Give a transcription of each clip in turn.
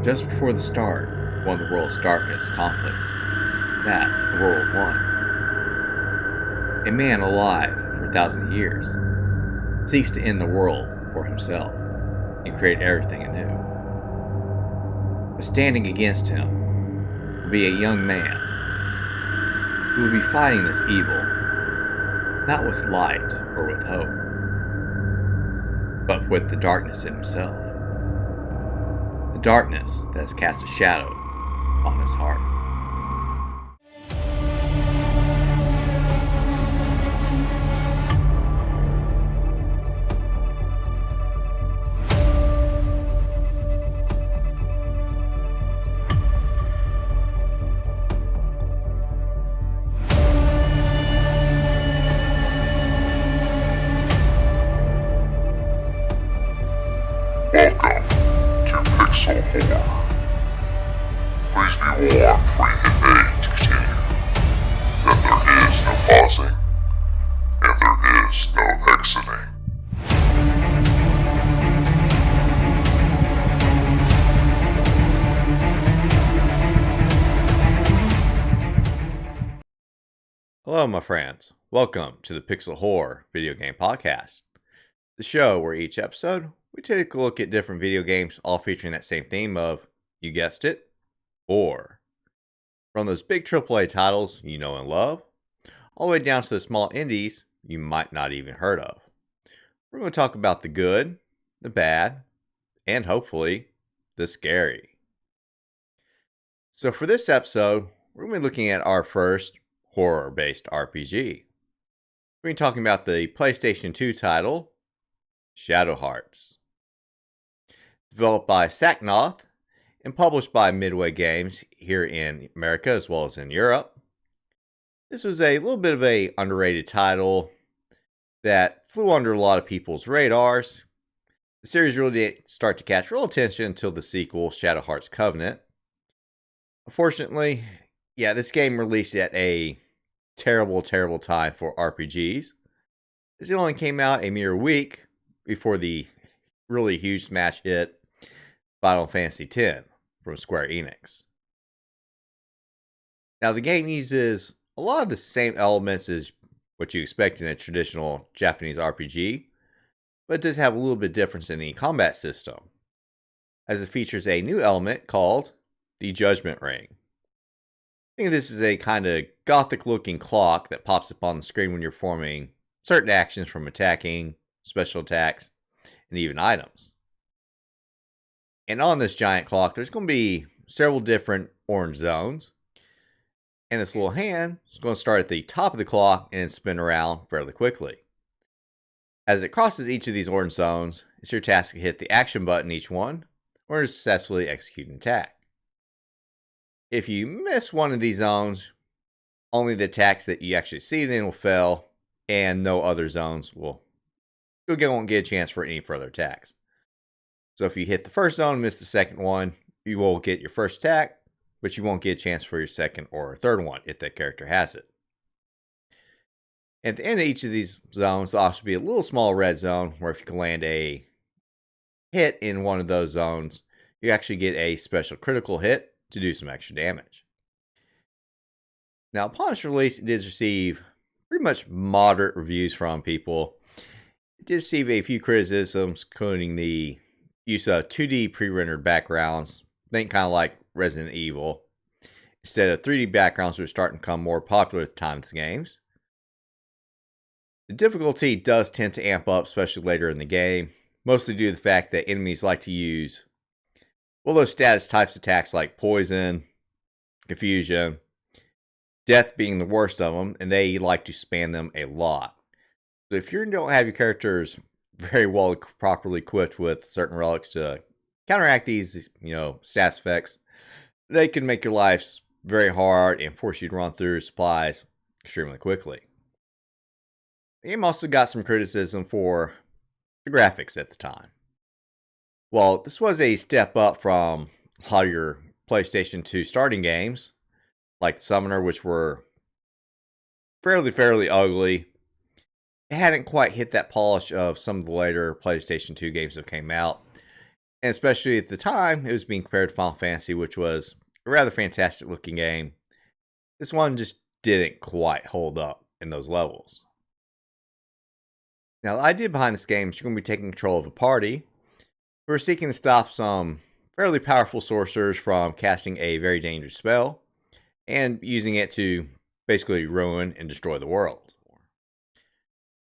Just before the start of one of the world's darkest conflicts, that of World War I, a man alive for 1,000 years seeks to end the world for himself and create everything anew. But standing against him will be a young man who will be fighting this evil not with light or with hope, but with the darkness in himself. The darkness that has cast a shadow on his heart. Welcome to Pixel Horror. Please be warned before you hit A to continue that there is no pausing and there is no exiting. Hello, my friends. Welcome to the Pixel Horror video game podcast, the show where each episode we take a look at different video games, all featuring that same theme of, you guessed it, horror. From those big AAA titles you know and love, all the way down to the small indies you might not even heard of. We're going to talk about the good, the bad, and hopefully, the scary. So for this episode, we're going to be looking at our first horror-based RPG. We're going to be talking about the PlayStation 2 title, Shadow Hearts. Developed by Sacnoth and published by Midway Games here in America as well as in Europe. This was a little bit of a underrated title that flew under a lot of people's radars. The series really didn't start to catch real attention until the sequel, Shadow Hearts Covenant. Unfortunately, this game released at a terrible time for RPGs, as it only came out a mere week before the really huge smash hit Final Fantasy X from Square Enix. Now, the game uses a lot of the same elements as what you expect in a traditional Japanese RPG, but it does have a little bit difference in the combat system, as it features a new element called the Judgment Ring. I think this is a kind of gothic-looking clock that pops up on the screen when you're performing certain actions, from attacking, special attacks, and even items. And on this giant clock, there's going to be several different orange zones. And this little hand is going to start at the top of the clock and spin around fairly quickly. As it crosses each of these orange zones, it's your task to hit the action button each one, or to successfully execute an attack. If you miss one of these zones, only the attacks that you actually see it in will fail, and no other zones won't get a chance for any further attacks. So if you hit the first zone and miss the second one, you will get your first attack, but you won't get a chance for your second or third one if that character has it. At the end of each of these zones, there'll also be a little small red zone where if you can land a hit in one of those zones, you actually get a special critical hit to do some extra damage. Now, upon its release, it did receive pretty much moderate reviews from people. It did receive a few criticisms, including the use of 2D pre-rendered backgrounds, think kind of like Resident Evil, instead of 3D backgrounds, which are starting to become more popular at the time of the games. The difficulty does tend to amp up, especially later in the game, mostly due to the fact that enemies like to use those status types attacks like poison, confusion, death being the worst of them, and they like to spam them a lot. So if you don't have your characters very well properly equipped with certain relics to counteract these, stats effects, they can make your lives very hard and force you to run through supplies extremely quickly. The game also got some criticism for the graphics at the time. While this was a step up from a lot of your PlayStation 2 starting games, like Summoner, which were fairly ugly, it hadn't quite hit that polish of some of the later PlayStation 2 games that came out. And especially at the time, it was being compared to Final Fantasy, which was a rather fantastic looking game. This one just didn't quite hold up in those levels. Now, the idea behind this game is you're going to be taking control of a party who are seeking to stop some fairly powerful sorcerers from casting a very dangerous spell and using it to basically ruin and destroy the world.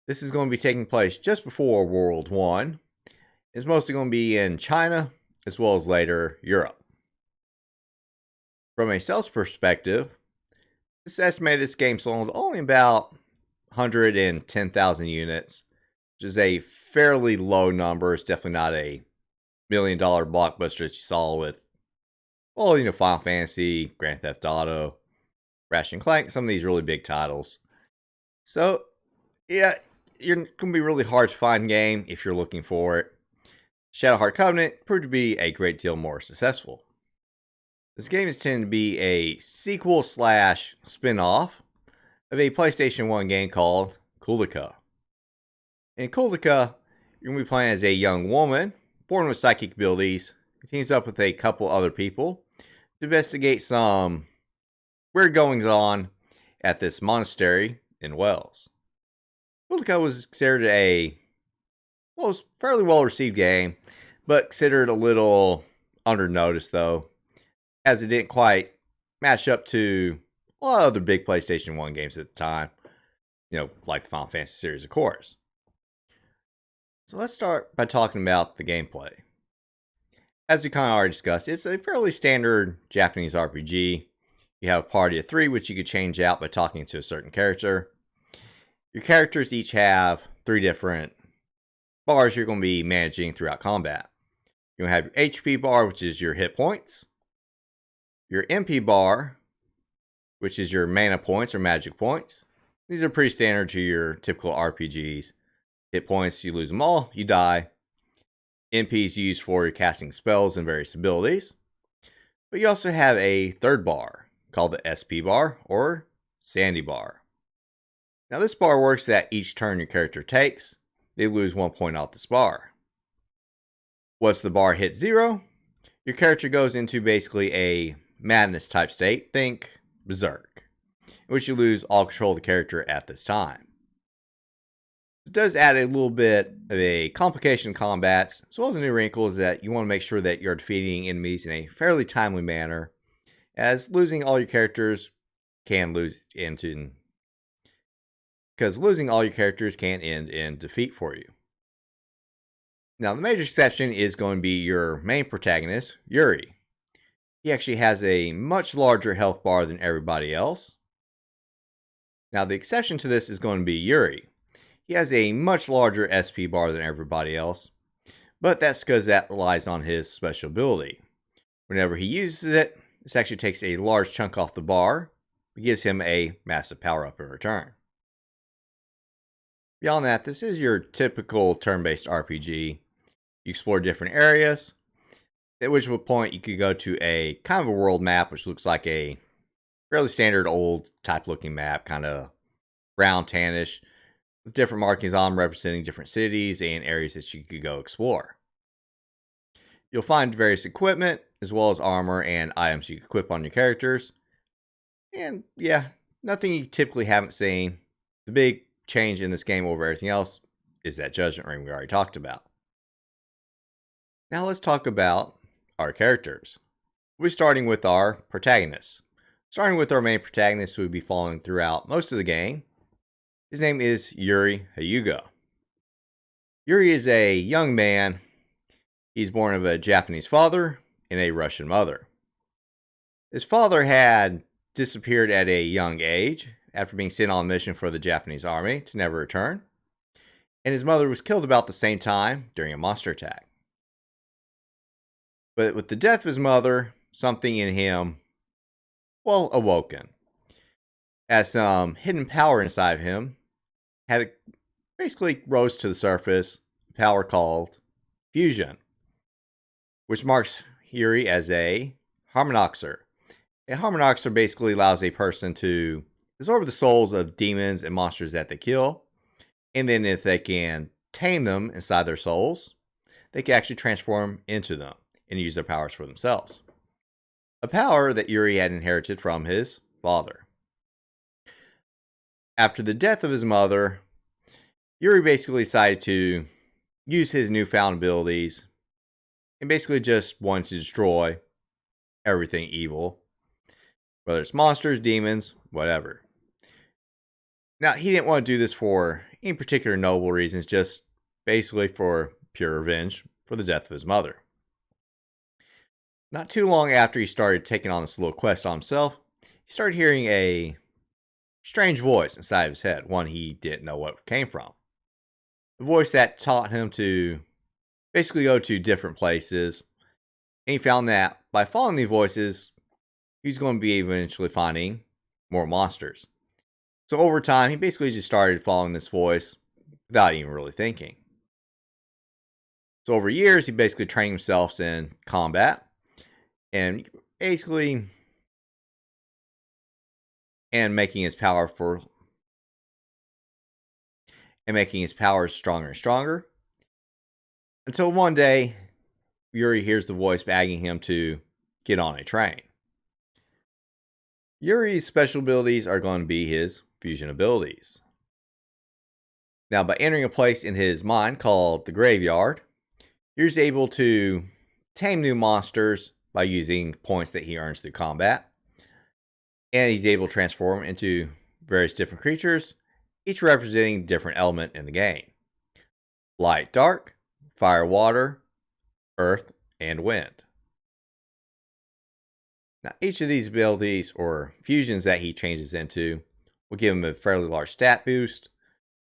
This is going to be taking place just before World 1. It's mostly going to be in China as well as later Europe. From a sales perspective, it's estimated this game sold only about 110,000 units, which is a fairly low number. It's definitely not a $1 million blockbuster that you saw with, well, Final Fantasy, Grand Theft Auto, Ratchet & Clank, some of these really big titles. So, yeah, you're going to be really hard to find game if you're looking for it. Shadowheart Covenant proved to be a great deal more successful. This game is tending to be a sequel / spin-off of a PlayStation 1 game called Koudelka. In Koudelka, you're going to be playing as a young woman, born with psychic abilities, who teams up with a couple other people to investigate some weird goings on at this monastery in Wales. Koudelka was considered was fairly well received game, but considered a little undernoticed though, as it didn't quite match up to a lot of other big PlayStation 1 games at the time, like the Final Fantasy series, of course. So let's start by talking about the gameplay. As we kind of already discussed, it's a fairly standard Japanese RPG. You have a party of 3, which you could change out by talking to a certain character. Your characters each have 3 different bars you're going to be managing throughout combat. You're going to have your HP bar, which is your hit points. Your MP bar, which is your mana points or magic points. These are pretty standard to your typical RPGs. Hit points, you lose them all, you die. MP is used for your casting spells and various abilities. But you also have a third bar called the SP bar or Sandy bar. Now this bar works that each turn your character takes, they lose 1 point off this bar. Once the bar hits 0, your character goes into basically a madness type state, think Berserk, in which you lose all control of the character at this time. It does add a little bit of a complication in combats, as well as a new wrinkle is that you want to make sure that you're defeating enemies in a fairly timely manner, as losing all your characters can end in defeat for you. Now, the major exception is going to be your main protagonist, Yuri. He actually has a much larger health bar than everybody else. Now, the exception to this is going to be Yuri. He has a much larger SP bar than everybody else, but that's because that relies on his special ability. Whenever he uses it, this actually takes a large chunk off the bar, but gives him a massive power-up in return. Beyond that, this is your typical turn-based RPG. You explore different areas, at which point you could go to a kind of a world map, which looks like a fairly standard old type looking map, kind of brown tannish, with different markings on them representing different cities and areas that you could go explore. You'll find various equipment, as well as armor and items you can equip on your characters. And yeah, nothing you typically haven't seen. The big change in this game over everything else is that judgment ring we already talked about. Now let's talk about our characters. We're starting with our protagonists. Starting with our main protagonist who we'll be following throughout most of the game. His name is Yuri Hyuga. Yuri is a young man. He's born of a Japanese father and a Russian mother. His father had disappeared at a young age after being sent on a mission for the Japanese army to never return. And his mother was killed about the same time during a monster attack. But with the death of his mother, something in him, awoken. As some hidden power inside of him basically rose to the surface, power called fusion, which marks Yuri as a harmonoxer. A harmonoxer basically allows a person to absorb the souls of demons and monsters that they kill, and then if they can tame them inside their souls, they can actually transform into them and use their powers for themselves. A power that Yuri had inherited from his father. After the death of his mother, Yuri basically decided to use his newfound abilities and basically just wanted to destroy everything evil, whether it's monsters, demons, whatever. Now, he didn't want to do this for any particular noble reasons, just basically for pure revenge for the death of his mother. Not too long after he started taking on this little quest on himself, he started hearing a strange voice inside of his head, one he didn't know what came from. A voice that taught him to basically go to different places, and he found that by following these voices, he's going to be eventually finding more monsters. So over time, he basically just started following this voice without even really thinking. So over years, he basically trained himself in combat, and basically making his powers stronger and stronger, until one day Yuri hears the voice begging him to get on a train. Yuri's special abilities are going to be his fusion abilities. Now, by entering a place in his mind called the graveyard, Yuri's able to tame new monsters by using points that he earns through combat. And he's able to transform into various different creatures, each representing a different element in the game. Light, dark, fire, water, earth, and wind. Now, each of these abilities or fusions that he changes into will give him a fairly large stat boost,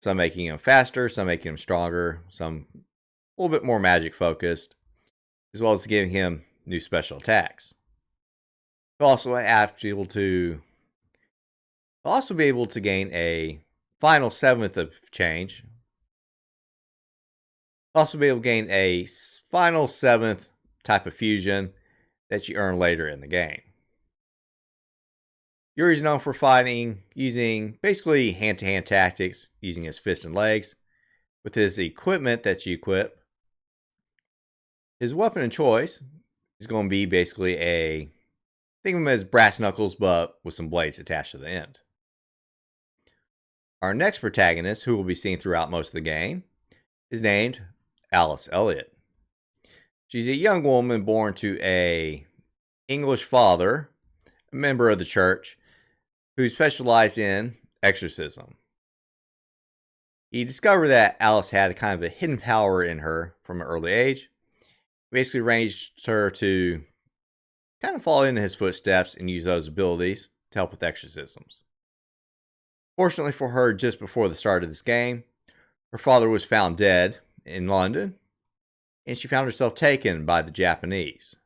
some making him faster, some making him stronger, some a little bit more magic focused, as well as giving him new special attacks. He'll also be able to gain a final 7th of change. Also be able to gain a final 7th type of fusion that you earn later in the game. Yuri's known for fighting using basically hand-to-hand tactics, using his fists and legs. With his equipment that you equip, his weapon of choice is going to be basically think of him as brass knuckles, but with some blades attached to the end. Our next protagonist, who will be seen throughout most of the game, is named Alice Elliott. She's a young woman born to an English father, a member of the church, who specialized in exorcism. He discovered that Alice had a kind of a hidden power in her from an early age. He basically arranged her to kind of follow in his footsteps and use those abilities to help with exorcisms. Fortunately for her, just before the start of this game, her father was found dead in London, and she found herself taken by the Japanese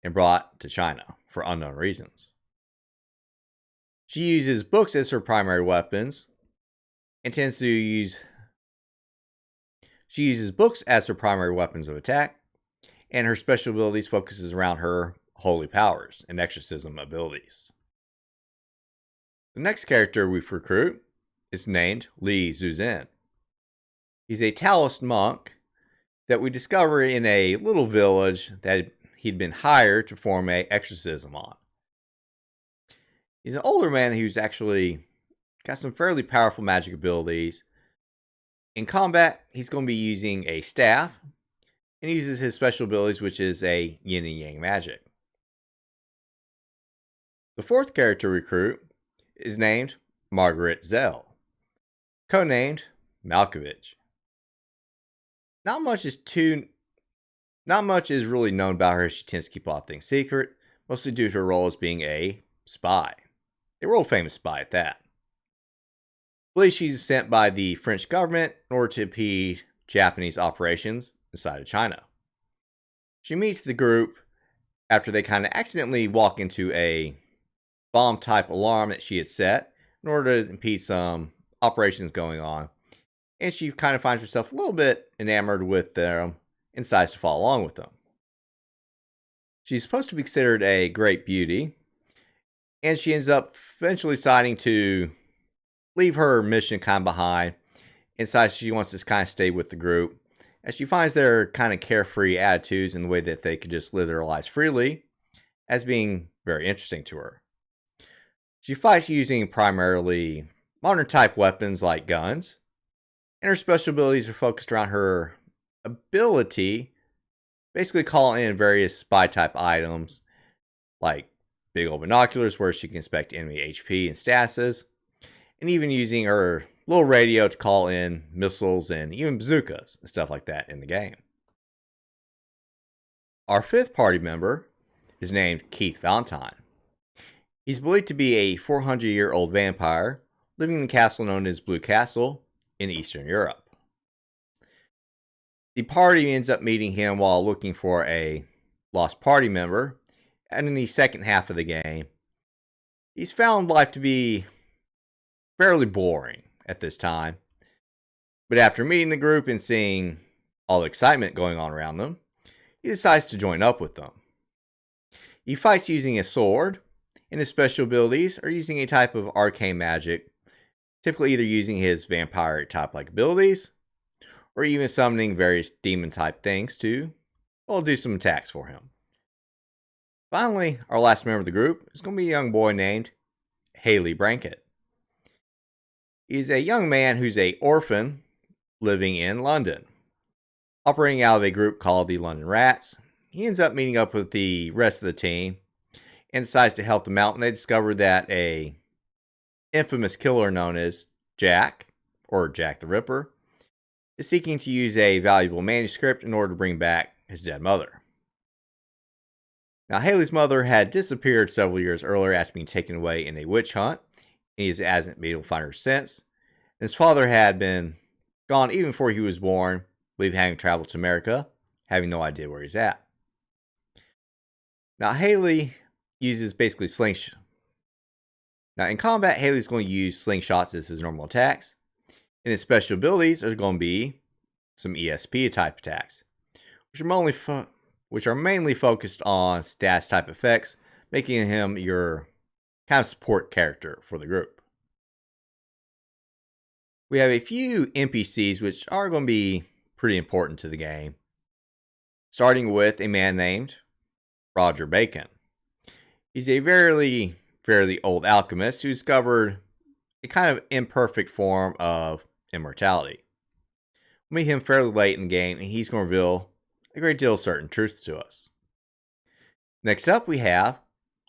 and brought to China for unknown reasons. She uses books as her primary weapons and she uses books as her primary weapons of attack, and her special abilities focuses around her holy powers and exorcism abilities. The next character we recruit is named Li Zuzhen. He's a Taoist monk that we discover in a little village that he'd been hired to perform an exorcism on. He's an older man who's actually got some fairly powerful magic abilities. In combat, he's going to be using a staff, and he uses his special abilities, which is a yin and yang magic. The fourth character recruit is named Margaret Zell, codenamed Malkovich. Not much is really known about her. She tends to keep a lot of things secret, mostly due to her role as being a spy. A world famous spy at that. I believe she's sent by the French government in order to impede Japanese operations inside of China. She meets the group after they kind of accidentally walk into a bomb type alarm that she had set in order to impede some operations going on. And she kind of finds herself a little bit enamored with them and decides to follow along with them. She's supposed to be considered a great beauty, and she ends up eventually deciding to leave her mission kind of behind and decides she wants to kind of stay with the group as she finds their kind of carefree attitudes and the way that they could just live their lives freely as being very interesting to her. She fights using primarily modern type weapons like guns, and her special abilities are focused around her ability basically call in various spy type items like big old binoculars where she can inspect enemy HP and statuses, and even using her little radio to call in missiles and even bazookas and stuff like that in the game. Our fifth party member is named Keith Valentine. He's believed to be a 400-year-old vampire living in the castle known as Blue Castle in Eastern Europe. The party ends up meeting him while looking for a lost party member, and in the second half of the game, he's found life to be fairly boring at this time. But after meeting the group and seeing all the excitement going on around them, he decides to join up with them. He fights using a sword, and his special abilities are using a type of arcane magic, typically either using his vampire type like abilities, or even summoning various demon type things to, well, do some attacks for him. Finally, our last member of the group is going to be a young boy named Haley Brankett. He's a young man who's an orphan living in London. Operating out of a group called the London Rats, he ends up meeting up with the rest of the team and decides to help them out when they discover that a infamous killer known as Jack, or Jack the Ripper, is seeking to use a valuable manuscript in order to bring back his dead mother. Now, Haley's mother had disappeared several years earlier after being taken away in a witch hunt, and he hasn't been able to find her since. And his father had been gone even before he was born, believing having traveled to America, having no idea where he's at. Now, Haley uses basically slingshot. Now, in combat, Haley's going to use slingshots as his normal attacks, and his special abilities are going to be some ESP type attacks, which are mainly focused on stats type effects, making him your kind of support character for the group. We have a few NPCs which are going to be pretty important to the game, starting with a man named Roger Bacon. He's a fairly old alchemist who discovered a kind of imperfect form of immortality. We'll meet him fairly late in the game, and he's going to reveal a great deal of certain truths to us. Next up, we have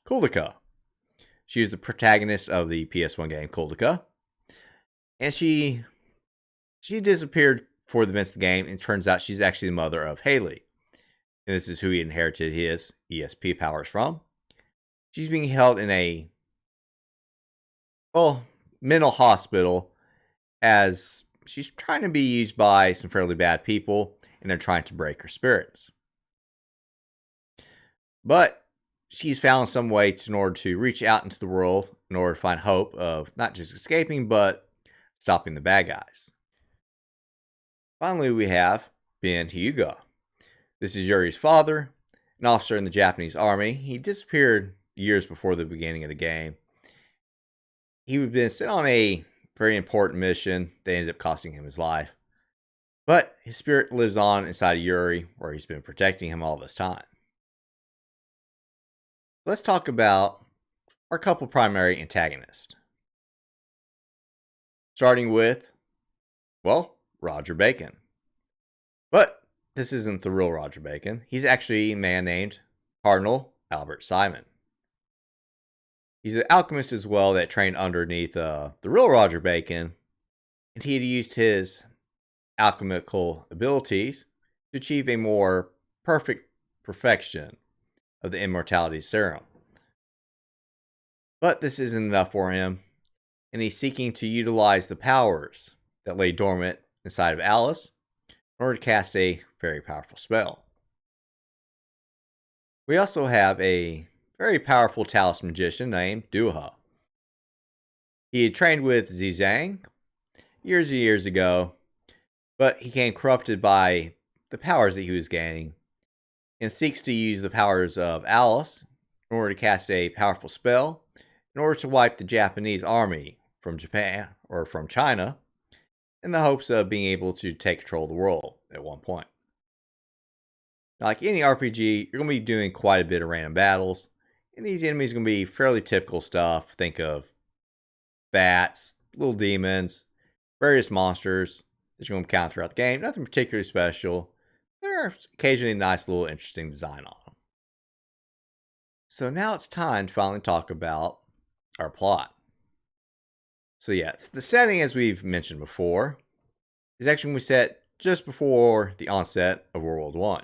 Koudelka. She is the protagonist of the PS1 game Koudelka, and she disappeared for the events of the game, and it turns out she's actually the mother of Haley, and this is who he inherited his ESP powers from. She's being held in a mental hospital as she's trying to be used by some fairly bad people, and they're trying to break her spirits. But she's found some way in order to reach out into the world in order to find hope of not just escaping, but stopping the bad guys. Finally, we have Ben Hyuga. This is Yuri's father, an officer in the Japanese army. He disappeared years before the beginning of the game. He had been sent on a very important mission that ended up costing him his life. But his spirit lives on inside of Yuri, where he's been protecting him all this time. Let's talk about our couple primary antagonists. Starting with, Roger Bacon. But this isn't the real Roger Bacon. He's actually a man named Cardinal Albert Simon. He's an alchemist as well that trained underneath the real Roger Bacon, and he had used his alchemical abilities to achieve a more perfection of the immortality serum. But this isn't enough for him, and he's seeking to utilize the powers that lay dormant inside of Alice in order to cast a very powerful spell. We also have a very powerful Talos magician named Duha. He had trained with Zizang years and years ago, but he became corrupted by the powers that he was gaining and seeks to use the powers of Alice in order to cast a powerful spell in order to wipe the Japanese army from Japan or from China in the hopes of being able to take control of the world at one point. Now, like any RPG, you're going to be doing quite a bit of random battles, and these enemies are going to be fairly typical stuff. Think of bats, little demons, various monsters that you're going to encounter throughout the game. Nothing particularly special. There are occasionally nice little interesting design on them. So now it's time to finally talk about our plot. So yes, the setting, as we've mentioned before, is actually going to be set just before the onset of World War I.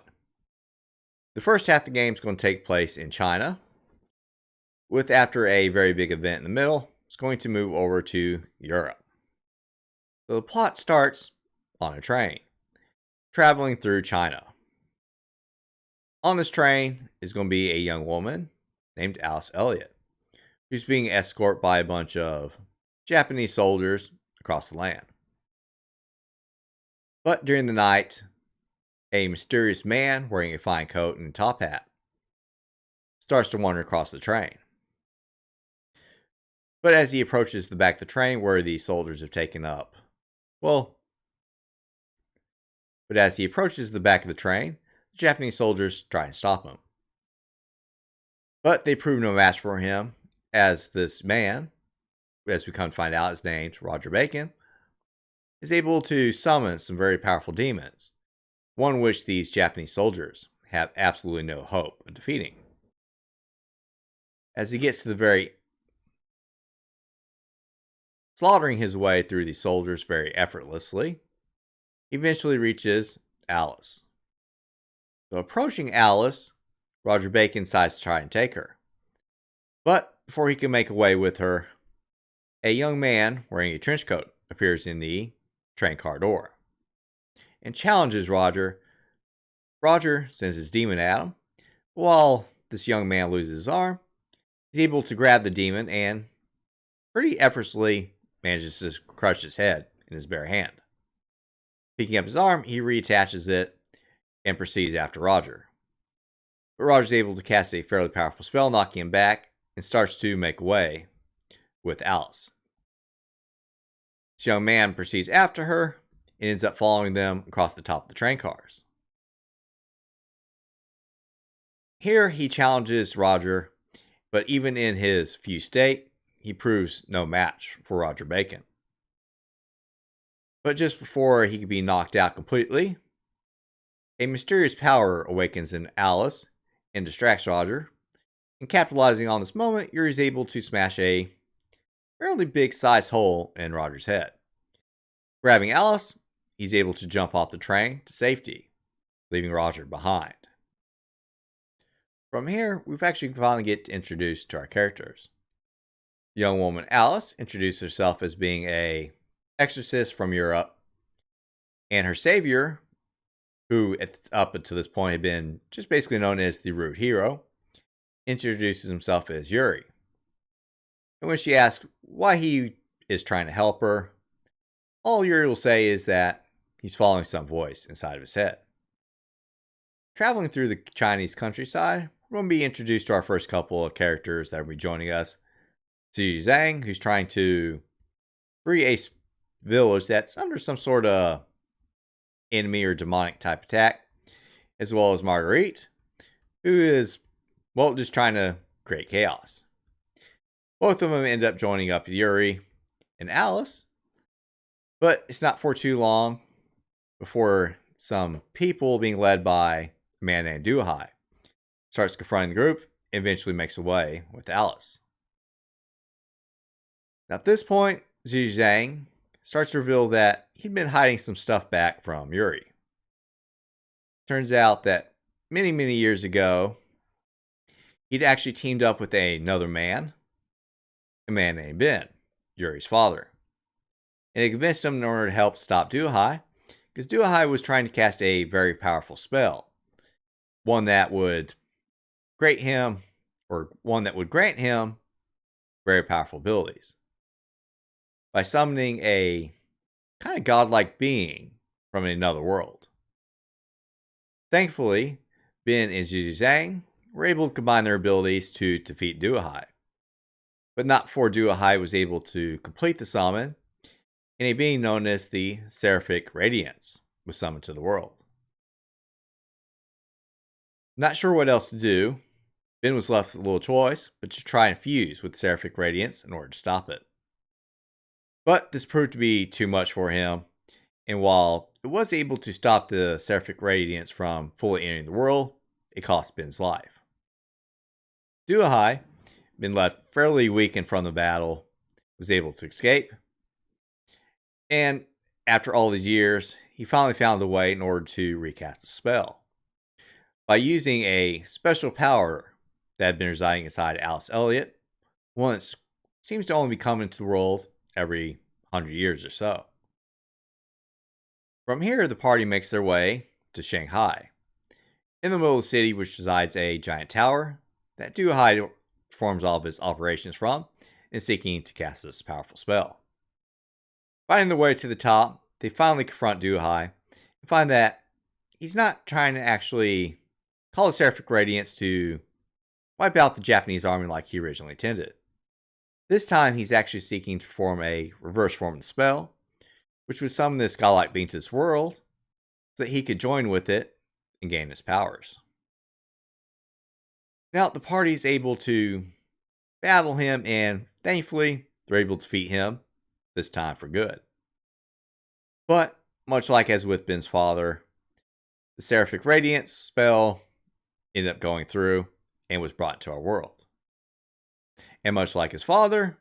The first half of the game is going to take place in China, with after a very big event in the middle, it's going to move over to Europe. So the plot starts on a train, traveling through China. On this train is going to be a young woman named Alice Elliott, who's being escorted by a bunch of Japanese soldiers across the land. But during the night, a mysterious man wearing a fine coat and top hat starts to wander across the train. But as he approaches the back of the train where the soldiers have taken up, as he approaches the back of the train, the Japanese soldiers try and stop him. But they prove no match for him, as this man, as we come to find out is named Roger Bacon, is able to summon some very powerful demons, one which these Japanese soldiers have absolutely no hope of defeating. As he gets to the very slaughtering his way through the soldiers very effortlessly, he eventually reaches Alice. So approaching Alice, Roger Bacon decides to try and take her. But before he can make away with her, a young man wearing a trench coat appears in the train car door and challenges Roger. Roger sends his demon at him. While this young man loses his arm, he's able to grab the demon and pretty effortlessly manages to crush his head in his bare hand. Picking up his arm, he reattaches it and proceeds after Roger. But Roger's able to cast a fairly powerful spell, knocking him back, and starts to make away with Alice. This young man proceeds after her and ends up following them across the top of the train cars. Here he challenges Roger, but even in his fused state, he proves no match for Roger Bacon. But just before he can be knocked out completely, a mysterious power awakens in Alice and distracts Roger. And capitalizing on this moment, Yuri is able to smash a fairly big size hole in Roger's head. Grabbing Alice, he's able to jump off the train to safety, leaving Roger behind. From here, we've actually finally get introduced to our characters. Young woman Alice introduced herself as being a exorcist from Europe, and her savior, who up until this point had been just basically known as the rude hero, introduces himself as Yuri. And when she asks why he is trying to help her, all Yuri will say is that he's following some voice inside of his head. Traveling through the Chinese countryside, we're going to be introduced to our first couple of characters that will be joining us. Ziyu Zhang, who's trying to free a village that's under some sort of enemy or demonic type attack, as well as Marguerite, who is, just trying to create chaos. Both of them end up joining up Yuri and Alice, but it's not for too long before some people being led by a man named Duhai starts confronting the group and eventually makes away with Alice. Now at this point, Zhu Zhang starts to reveal that he'd been hiding some stuff back from Yuri. Turns out that many, many years ago, he'd actually teamed up with another man, a man named Ben, Yuri's father. And it convinced him in order to help stop Duhai, because Duhai was trying to cast a very powerful spell. One that would grant him very powerful abilities. By summoning a kind of godlike being from another world. Thankfully, Ben and Zhu Zhang were able to combine their abilities to defeat Duhai. But not before Duhai was able to complete the summon, and a being known as the Seraphic Radiance was summoned to the world. Not sure what else to do, Ben was left with a little choice, but to try and fuse with Seraphic Radiance in order to stop it. But this proved to be too much for him, and while it was able to stop the Seraphic Radiance from fully entering the world, it cost Ben's life. Duahai, been left fairly weakened from the battle, was able to escape, and after all these years, he finally found a way in order to recast the spell. By using a special power that had been residing inside Alice Elliott, once seems to only be coming into the world every 100 years or so. From here, the party makes their way to Shanghai. In the middle of the city, which resides a giant tower that Duahai performs all of his operations from, and seeking to cast this powerful spell. Finding their way to the top, they finally confront Duahai and find that he's not trying to actually call the Seraphic Radiance to wipe out the Japanese army like he originally intended. This time, he's actually seeking to perform a reverse form of the spell, which would summon this godlike being to this world so that he could join with it and gain his powers. Now, the party is able to battle him, and thankfully, they're able to defeat him, this time for good. But, much like as with Ben's father, the Seraphic Radiance spell ended up going through and was brought into our world. And much like his father,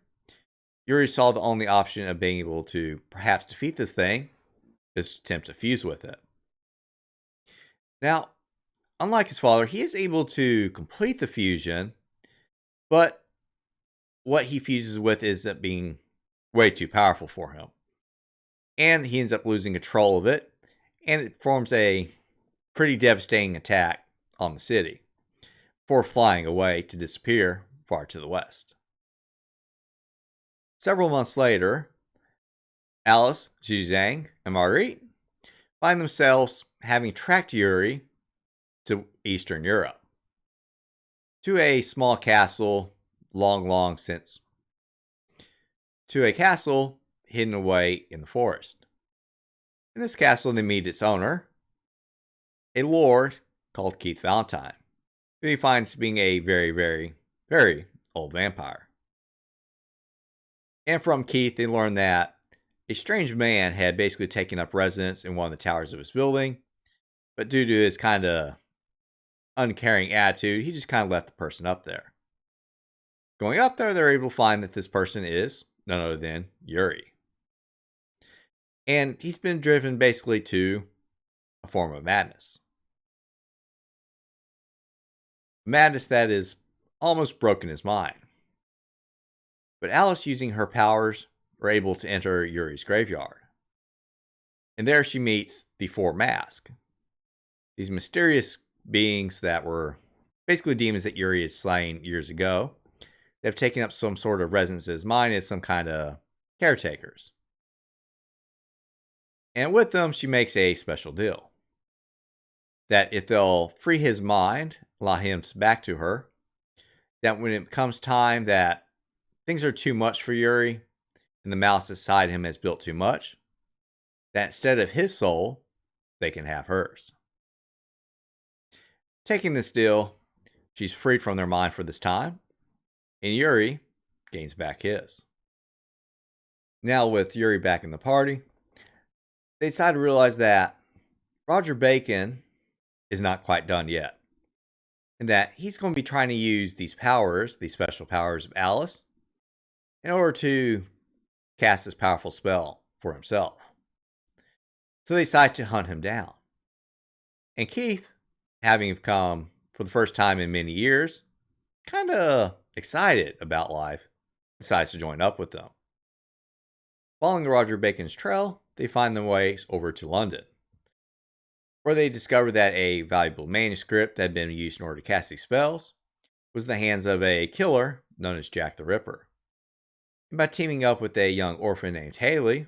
Yuri saw the only option of being able to perhaps defeat this thing is to attempt to fuse with it. Now, unlike his father, he is able to complete the fusion, but what he fuses with ends up being way too powerful for him. And he ends up losing control of it, and it forms a pretty devastating attack on the city, before flying away to disappear far to the west. Several months later, Alice, Zhuzhang, and Marguerite find themselves having tracked Yuri to Eastern Europe, to a small castle long since, to a castle hidden away in the forest. In this castle, they meet its owner, a lord called Keith Valentine, who he finds being a very old vampire. And from Keith, they learn that a strange man had basically taken up residence in one of the towers of his building, but due to his kind of uncaring attitude, he just kind of left the person up there. Going up there, they're able to find that this person is none other than Yuri. And he's been driven basically to a form of madness. Madness that is almost broken his mind. But Alice, using her powers, are able to enter Yuri's graveyard. And there she meets the Four Masks. These mysterious beings that were basically demons that Yuri had slain years ago. They've taken up some sort of residence in his mind as some kind of caretakers. And with them, she makes a special deal. That if they'll free his mind, allow him back to her, that when it comes time that things are too much for Yuri, and the mouse inside him has built too much, that instead of his soul, they can have hers. Taking this deal, she's freed from their mind for this time, and Yuri gains back his. Now with Yuri back in the party, they decide to realize that Roger Bacon is not quite done yet, and that he's going to be trying to use these powers, these special powers of Alice, in order to cast this powerful spell for himself. So they decide to hunt him down. And Keith, having become, for the first time in many years, kind of excited about life, decides to join up with them. Following Roger Bacon's trail, they find their way over to London, where they discover that a valuable manuscript that had been used in order to cast these spells was in the hands of a killer known as Jack the Ripper. And by teaming up with a young orphan named Haley,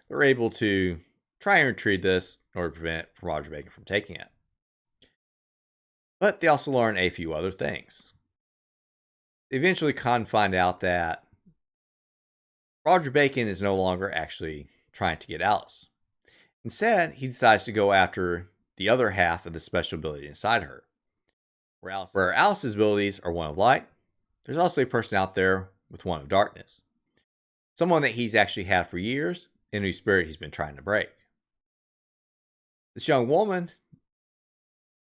they're able to try and retrieve this in order to prevent Roger Bacon from taking it. But they also learn a few other things. They eventually find out that Roger Bacon is no longer actually trying to get Alice. Instead, he decides to go after the other half of the special ability inside her, Where Alice's abilities are one of light, there's also a person out there with one of darkness. Someone that he's actually had for years and whose spirit he's been trying to break. This woman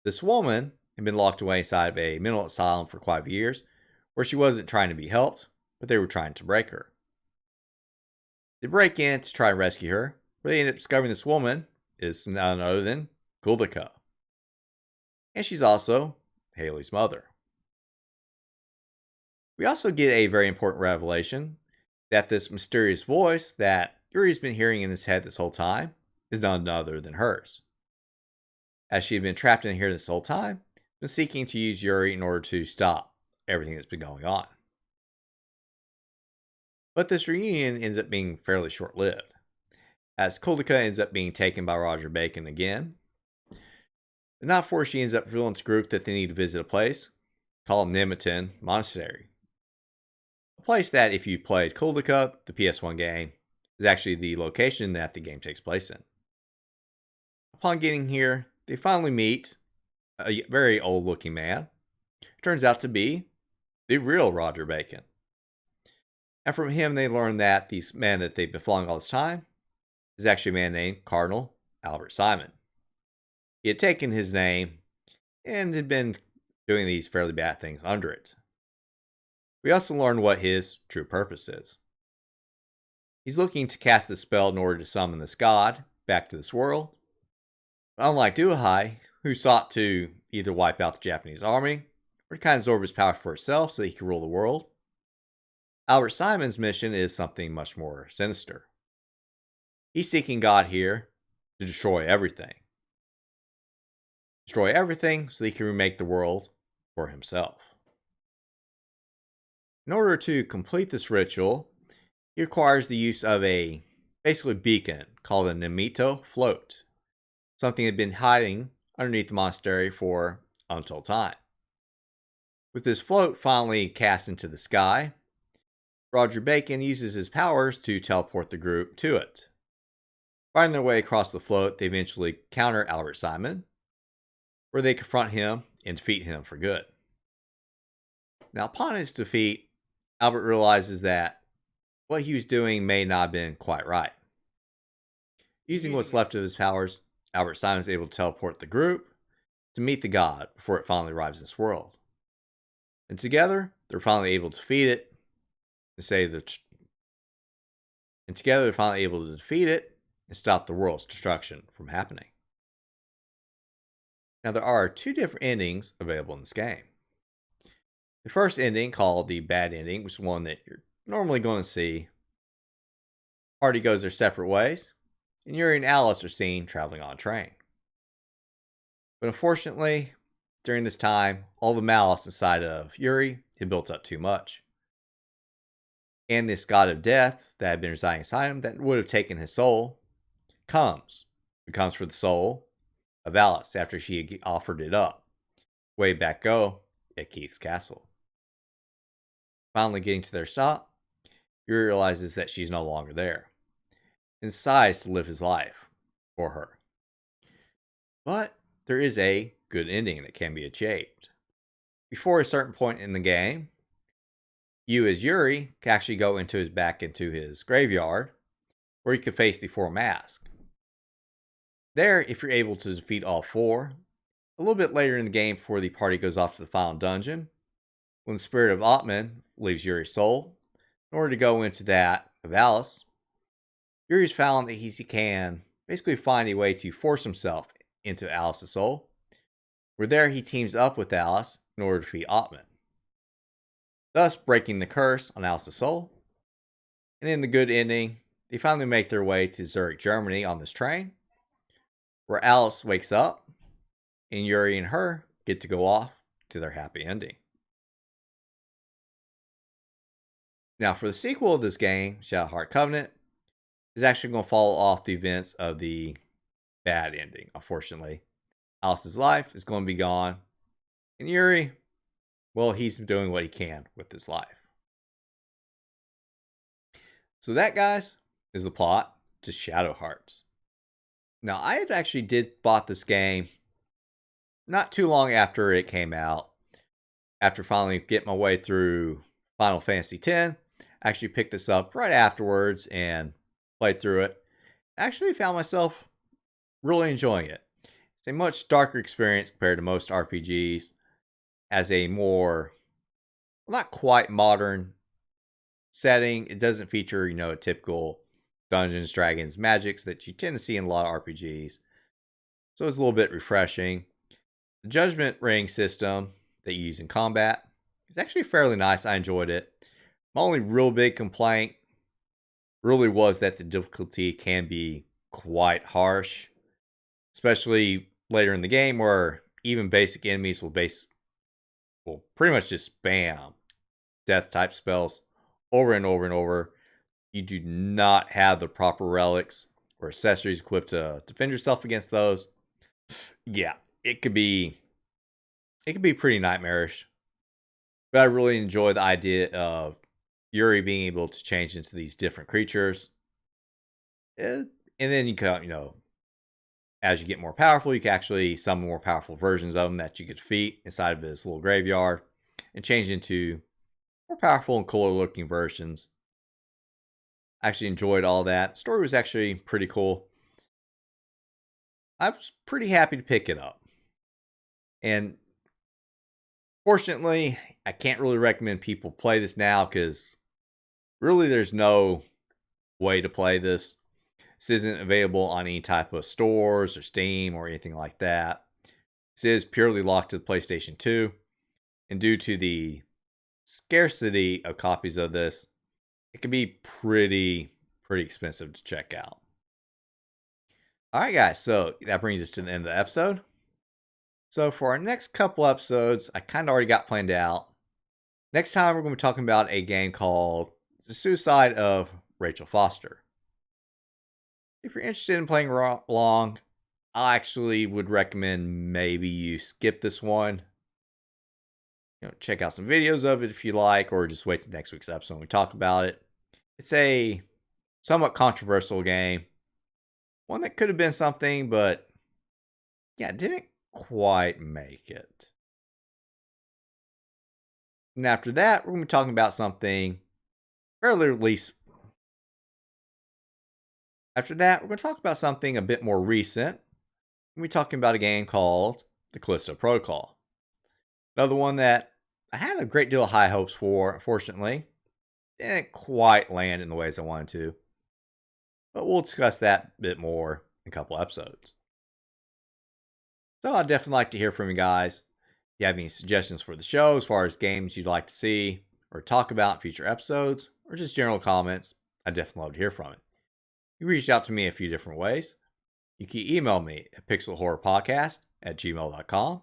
had been locked away inside of a mental asylum for quite a few years, where she wasn't trying to be helped, but they were trying to break her. They break in to try and rescue her, where they end up discovering this woman is none other than Koudelka. And she's also Haley's mother. We also get a very important revelation that this mysterious voice that Yuri's been hearing in his head this whole time is none other than hers. As she had been trapped in here this whole time, been seeking to use Yuri in order to stop everything that's been going on. But this reunion ends up being fairly short-lived, as Koudelka ends up being taken by Roger Bacon again. But not before she ends up revealing to the group that they need to visit a place called Nemeton Monastery. A place that, if you played Koudelka, the PS1 game, is actually the location that the game takes place in. Upon getting here, they finally meet a very old-looking man. Turns out to be the real Roger Bacon. And from him, they learn that the man that they've been following all this time is actually a man named Cardinal Albert Simon. He had taken his name and had been doing these fairly bad things under it. We also learn what his true purpose is. He's looking to cast this spell in order to summon this god back to this world. But unlike Duhai, who sought to either wipe out the Japanese army or to kind of absorb his power for itself so he could rule the world, Albert Simon's mission is something much more sinister. He's seeking God here to destroy everything. Destroy everything so he can remake the world for himself. In order to complete this ritual, he requires the use of a basically beacon called a Nemito float. Something had been hiding underneath the monastery for untold time. With this float finally cast into the sky, Roger Bacon uses his powers to teleport the group to it. Finding their way across the float, they eventually counter Albert Simon, where they confront him and defeat him for good. Now, upon his defeat, Albert realizes that what he was doing may not have been quite right. Using what's left of his powers, Albert Simon is able to teleport the group to meet the god before it finally arrives in this world. And together, they're finally able to defeat it and stop the world's destruction from happening. Now, there are two different endings available in this game. The first ending, called the bad ending, which is one that you're normally going to see. Party goes their separate ways, and Yuri and Alice are seen traveling on a train. But unfortunately, during this time, all the malice inside of Yuri had built up too much. And this god of death that had been residing inside him, that would have taken his soul, comes for the soul of Alice after she had offered it up way back at Keith's castle. Finally getting to their stop, Yuri realizes that she's no longer there and decides to live his life for her. But there is a good ending that can be achieved. Before a certain point in the game, you as Yuri can actually go back into his graveyard, where you can face the four masks. There, if you're able to defeat all four, a little bit later in the game before the party goes off to the final dungeon, when the spirit of Atman leaves Yuri's soul, in order to go into that of Alice, Yuri's found that he can basically find a way to force himself into Alice's soul, where there he teams up with Alice in order to defeat Atman, thus breaking the curse on Alice's soul. And in the good ending, they finally make their way to Zurich, Germany on this train, where Alice wakes up, and Yuri and her get to go off to their happy ending. Now, for the sequel of this game, Shadowheart Covenant, is actually going to follow off the events of the bad ending, unfortunately. Alice's life is going to be gone, and Yuri, well, he's doing what he can with his life. So that, guys, is the plot to Shadow Hearts. Now, I had actually bought this game not too long after it came out, after finally getting my way through Final Fantasy X, I actually picked this up right afterwards and played through it. I actually found myself really enjoying it. It's a much darker experience compared to most RPGs, as a more, well, not quite modern setting. It doesn't feature, a typical Dungeons, Dragons, magics that you tend to see in a lot of RPGs. So it's a little bit refreshing. The Judgment Ring system that you use in combat is actually fairly nice. I enjoyed it. My only real big complaint really was that the difficulty can be quite harsh, especially later in the game where even basic enemies will pretty much just spam death type spells over and over and over. You do not have the proper relics or accessories equipped to defend yourself against those. Yeah, it could be pretty nightmarish. But I really enjoy the idea of Yuri being able to change into these different creatures. And then you can, as you get more powerful, you can actually summon more powerful versions of them that you could defeat inside of this little graveyard and change into more powerful and cooler looking versions. I actually enjoyed all that. The story was actually pretty cool. I was pretty happy to pick it up. And fortunately, I can't really recommend people play this now because really there's no way to play this. This isn't available on any type of stores or Steam or anything like that. This is purely locked to the PlayStation 2. And due to the scarcity of copies of this, it can be pretty expensive to check out. Alright guys, so that brings us to the end of the episode. So for our next couple episodes, I kind of already got planned out. Next time we're going to be talking about a game called The Suicide of Rachel Foster. If you're interested in playing along, I actually would recommend maybe you skip this one. Check out some videos of it if you like, or just wait till next week's episode when we talk about it. It's a somewhat controversial game. One that could have been something, but yeah, didn't quite make it. And after that, we're going to be talking about something fairly release. After that, we're going to talk about something a bit more recent. We're going to be talking about a game called The Callisto Protocol. Another one that I had a great deal of high hopes for, unfortunately. Didn't quite land in the ways I wanted to. But we'll discuss that a bit more in a couple episodes. So I'd definitely like to hear from you guys. If you have any suggestions for the show as far as games you'd like to see or talk about in future episodes, or just general comments, I'd definitely love to hear from it. You reached out to me a few different ways. You can email me at pixelhorrorpodcast@gmail.com,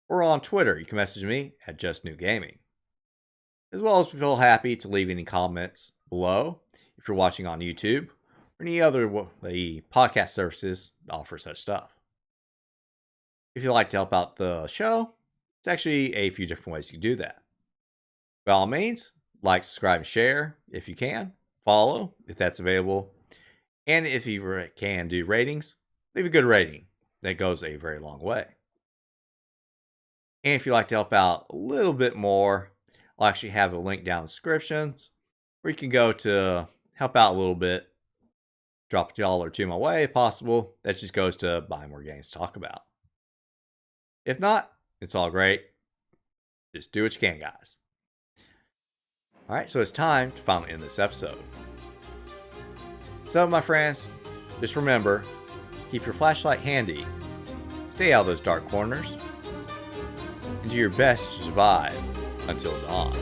or on Twitter, you can message me at justnewgaming. As well as feel happy to leave any comments below if you're watching on YouTube or any other the podcast services that offer such stuff. If you'd like to help out the show, it's actually a few different ways you can do that. By all means, like, subscribe, and share if you can. Follow if that's available. And if you can do ratings, leave a good rating. That goes a very long way. And if you'd like to help out a little bit more, I'll actually have a link down in the descriptions where you can go to help out a little bit. Drop $1 or $2 my way if possible. That just goes to buy more games to talk about. If not, it's all great. Just do what you can, guys. Alright, so it's time to finally end this episode. So, my friends, just remember, keep your flashlight handy, stay out of those dark corners, and do your best to survive until dawn.